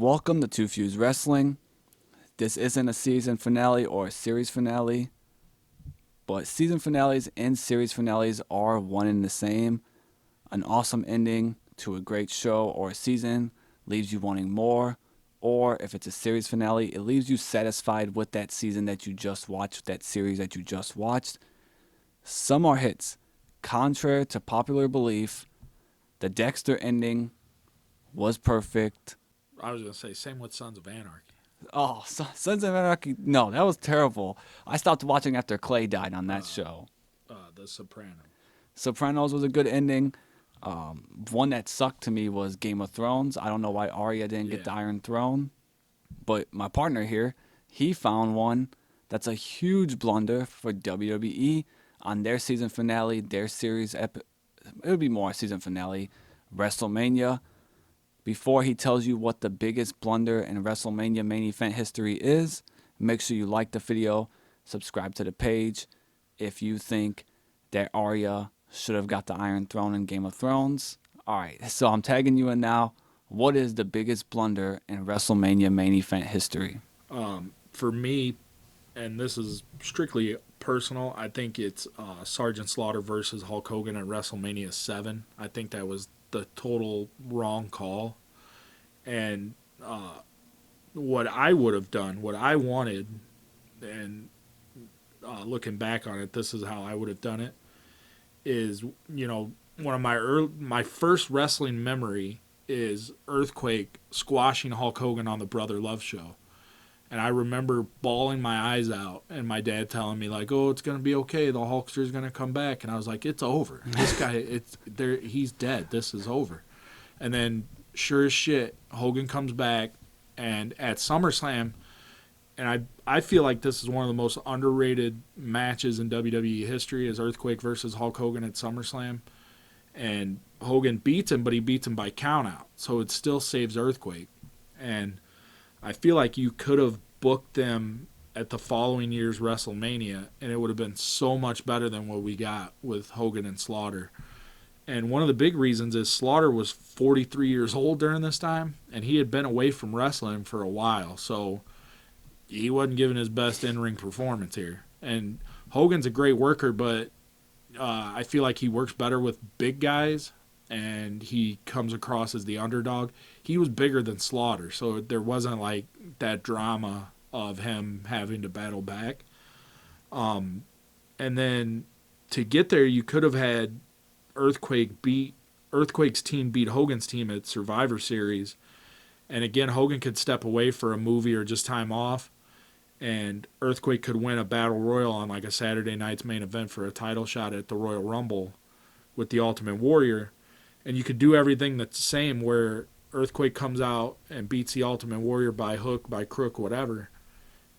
Welcome to Two Fuse Wrestling. This isn't a season finale or a series finale, but season finales and series finales are one and the same. An awesome ending to a great show or a season leaves you wanting more, or if it's a series finale, it leaves you satisfied with that season that you just watched, that series that you just watched. Some are hits. Contrary to popular belief, the Dexter ending was perfect. I was going to say, same with Sons of Anarchy. Oh, Sons of Anarchy. No, that was terrible. I stopped watching after Clay died on that Uh, show. The Sopranos. Sopranos was a good ending. One that sucked to me was Game of Thrones. I don't know why Arya didn't get the Yeah. Iron Throne, but my partner here, he found one that's a huge blunder for WWE on their season finale, their series. It would be more a season finale, WrestleMania. Before he tells you what the biggest blunder in WrestleMania main event history is, make sure you like the video, subscribe to the page. If you think that Arya should have got the Iron Throne in Game of Thrones. Alright, so I'm tagging you in now. What is the biggest blunder in WrestleMania main event history? For me, and this is strictly personal, I think it's Sergeant Slaughter versus Hulk Hogan at WrestleMania 7. I think that was the total wrong call. And what I would have done, what I wanted, and looking back on it, this is how I would have done it, is, one of my first wrestling memory is Earthquake squashing Hulk Hogan on the Brother Love show. And I remember bawling my eyes out and my dad telling me like, "Oh, it's going to be okay. The Hulkster's going to come back." And I was like, "It's over. This guy it's there he's dead. This is over." And then sure as shit, Hogan comes back and at SummerSlam, and I feel like this is one of the most underrated matches in WWE history is Earthquake versus Hulk Hogan at SummerSlam. And Hogan beats him, but he beats him by countout. So it still saves Earthquake. And I feel like you could have booked them at the following year's WrestleMania, and it would have been so much better than what we got with Hogan and Slaughter. And one of the big reasons is Slaughter was 43 years old during this time, and he had been away from wrestling for a while. So he wasn't giving his best in-ring performance here. And Hogan's a great worker, but I feel like he works better with big guys, and he comes across as the underdog. He was bigger than Slaughter, so there wasn't like that drama of him having to battle back. And then to get there, you could have had Earthquake's team beat Hogan's team at Survivor Series, and again Hogan could step away for a movie or just time off, and Earthquake could win a battle royal on like a Saturday night's main event for a title shot at the Royal Rumble with the Ultimate Warrior. And you could do everything that's the same where Earthquake comes out and beats the Ultimate Warrior by hook, by crook, whatever,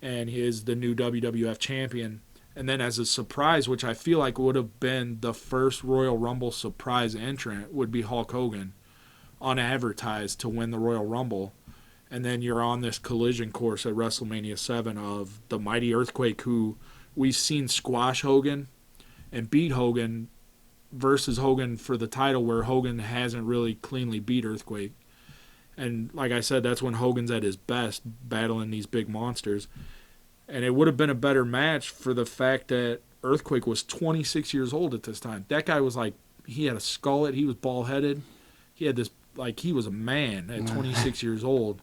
and he is the new WWF champion. And then as a surprise, which I feel like would have been the first Royal Rumble surprise entrant, would be Hulk Hogan, unadvertised to win the Royal Rumble. And then you're on this collision course at WrestleMania 7 of the mighty Earthquake, who we've seen squash Hogan and beat Hogan, versus Hogan for the title, where Hogan hasn't really cleanly beat Earthquake. And like I said, that's when Hogan's at his best, battling these big monsters. And it would have been a better match for the fact that Earthquake was 26 years old at this time. That guy was like, he had a skullet, he was bald-headed. He had this, like, he was a man at 26 years old.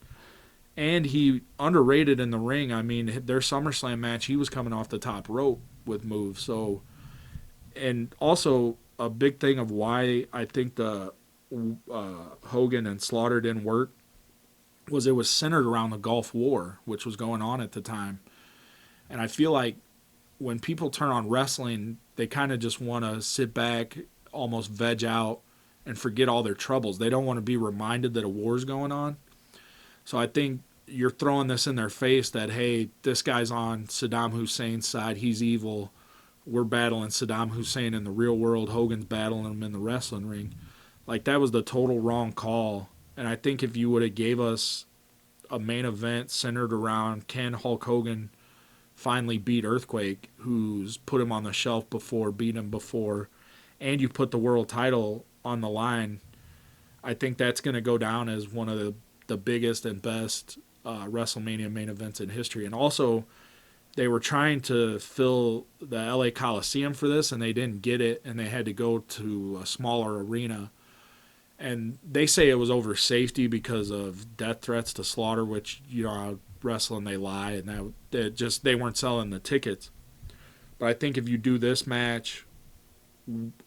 And he underrated in the ring. I mean, their SummerSlam match, he was coming off the top rope with moves. So, and also a big thing of why I think the Hogan and Slaughter didn't work was it was centered around the Gulf War, which was going on at the time. And I feel like when people turn on wrestling, they kind of just want to sit back, almost veg out, and forget all their troubles. They don't want to be reminded that a war's going on. So I think you're throwing this in their face that, hey, this guy's on Saddam Hussein's side. He's evil. We're battling Saddam Hussein in the real world. Hogan's battling him in the wrestling ring. Like, that was the total wrong call. And I think if you would have gave us a main event centered around can Hulk Hogan finally beat Earthquake, who's put him on the shelf before, beat him before, and you put the world title on the line, I think that's going to go down as one of the the biggest and best WrestleMania main events in history. And also, they were trying to fill the LA Coliseum for this, and they didn't get it, and they had to go to a smaller arena. And they say it was over safety because of death threats to Slaughter, which, you know, how wrestling they lie, and they weren't selling the tickets. But I think if you do this match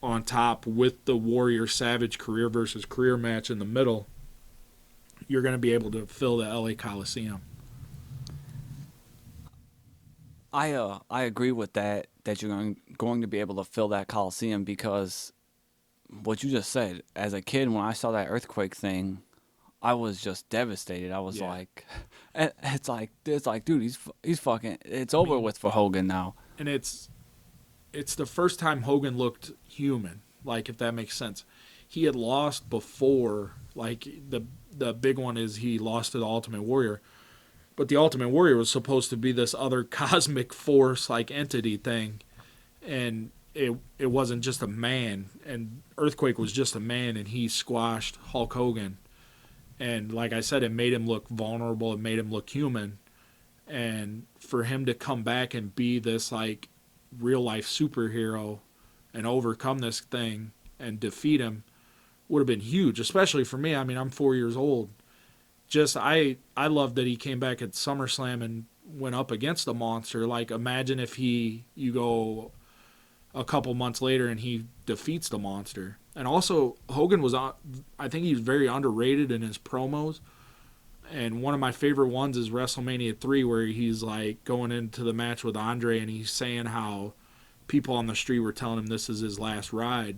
on top with the Warrior Savage career versus career match in the middle, you're going to be able to fill the LA Coliseum. I agree with that you're going to be able to fill that Coliseum because what you just said, as a kid when I saw that Earthquake thing, I was just devastated. I was like, it's like dude, he's fucking, it's over with for Hogan now. And it's the first time Hogan looked human, like, if that makes sense. He had lost before, like the big one is he lost to the Ultimate Warrior. But the Ultimate Warrior was supposed to be this other cosmic force, like, entity thing. And it wasn't just a man. And Earthquake was just a man, and he squashed Hulk Hogan. And like I said, it made him look vulnerable. It made him look human. And for him to come back and be this, like, real-life superhero and overcome this thing and defeat him would have been huge, especially for me. I mean, I'm 4 years old. Just I love that he came back at SummerSlam and went up against the monster. Like, imagine if you go a couple months later and he defeats the monster. And also, Hogan was, I think he was very underrated in his promos. And one of my favorite ones is WrestleMania 3, where he's, like, going into the match with Andre and he's saying how people on the street were telling him this is his last ride.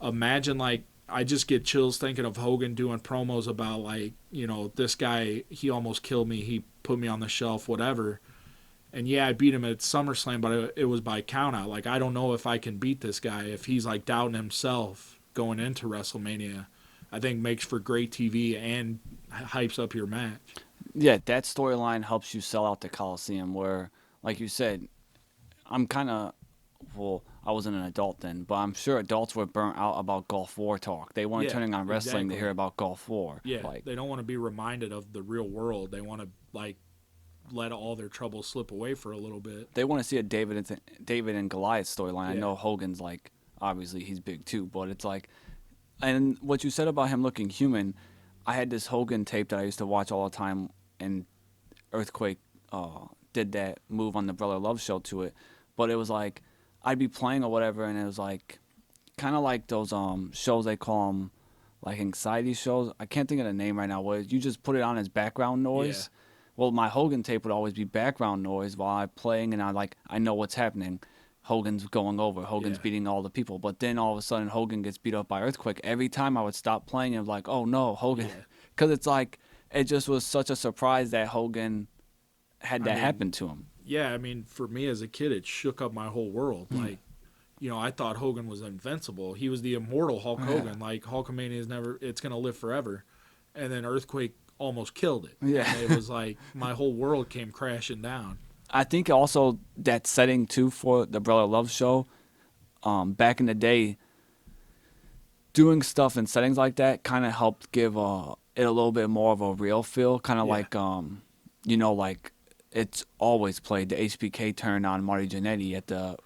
Imagine, like, I just get chills thinking of Hogan doing promos about, like, you know, this guy, he almost killed me, he put me on the shelf, whatever. And yeah, I beat him at SummerSlam, but it was by countout. Like, I don't know if I can beat this guy. If he's, like, doubting himself going into WrestleMania, I think makes for great TV and hypes up your match. Yeah, that storyline helps you sell out the Coliseum where, like you said, I'm kind of, well, I wasn't an adult then, but I'm sure adults were burnt out about Gulf War talk. They weren't turning on wrestling to hear about Gulf War. Yeah, like, they don't want to be reminded of the real world. They want to, like, let all their troubles slip away for a little bit. They want to see a David and Goliath storyline. I know Hogan's, like, obviously he's big too, but it's like, and what you said about him looking human, I had this Hogan tape that I used to watch all the time, and Earthquake did that move on the Brother Love show to it, but it was like I'd be playing or whatever, and it was like kind of like those shows they call them like anxiety shows. I can't think of the name right now. Where you just put it on as background noise. Yeah. Well, my Hogan tape would always be background noise while I'm playing, and I know what's happening. Hogan's going over. Hogan's beating all the people. But then all of a sudden, Hogan gets beat up by Earthquake. Every time I would stop playing, I'm like, oh no, Hogan. Because it's like, it just was such a surprise that Hogan had that happen to him. Yeah, I mean, for me as a kid, it shook up my whole world. Like, you know, I thought Hogan was invincible. He was the immortal Hulk Hogan. Like, Hulkamania is never, it's going to live forever. And then Earthquake almost killed it. Yeah. And it was like, my whole world came crashing down. I think also that setting too for the Brother Love show, back in the day, doing stuff in settings like that kind of helped give it a little bit more of a real feel. Kind of like, you know, like it's always played the HBK turn on Marty Jannetty at the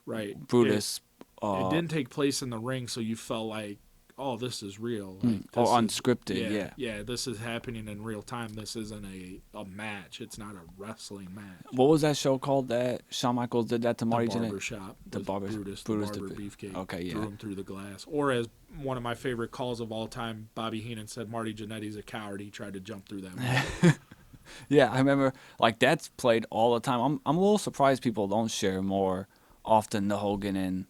Brutus. It didn't take place in the ring, so you felt like, oh, this is real. Like, or unscripted, Yeah, this is happening in real time. This isn't a match. It's not a wrestling match. What was that show called that Shawn Michaels did that to Marty Jannetty? Barbershop. The Brutus the Barber Beefcake. Okay, yeah. Threw him through the glass. Or as one of my favorite calls of all time, Bobby Heenan said, Marty Jannetty's a coward. He tried to jump through that. Yeah, I remember, like, that's played all the time. I'm a little surprised people don't share more often the Hogan and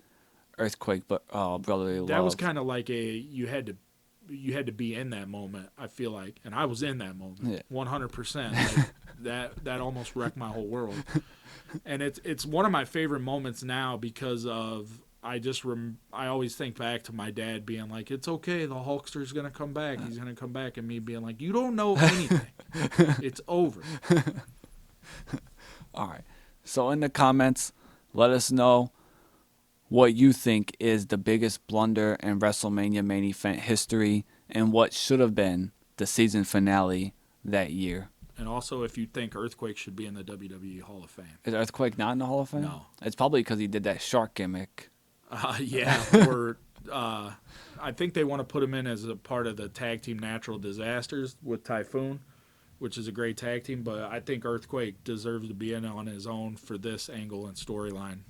Earthquake, but brotherly love. That was kind of like you had to be in that moment. I feel like, and I was in that moment, 100%. Like, that almost wrecked my whole world. And it's one of my favorite moments now because of I always think back to my dad being like, it's okay, the Hulkster's gonna come back. He's gonna come back, and me being like, you don't know anything. It's over. All right. So in the comments, let us know what you think is the biggest blunder in WrestleMania main event history and what should have been the season finale that year. And also, if you think Earthquake should be in the WWE Hall of Fame. Is Earthquake not in the Hall of Fame? No. It's probably because he did that shark gimmick. Yeah, or I think they want to put him in as a part of the tag team Natural Disasters with Typhoon, which is a great tag team. But I think Earthquake deserves to be in on his own for this angle and storyline.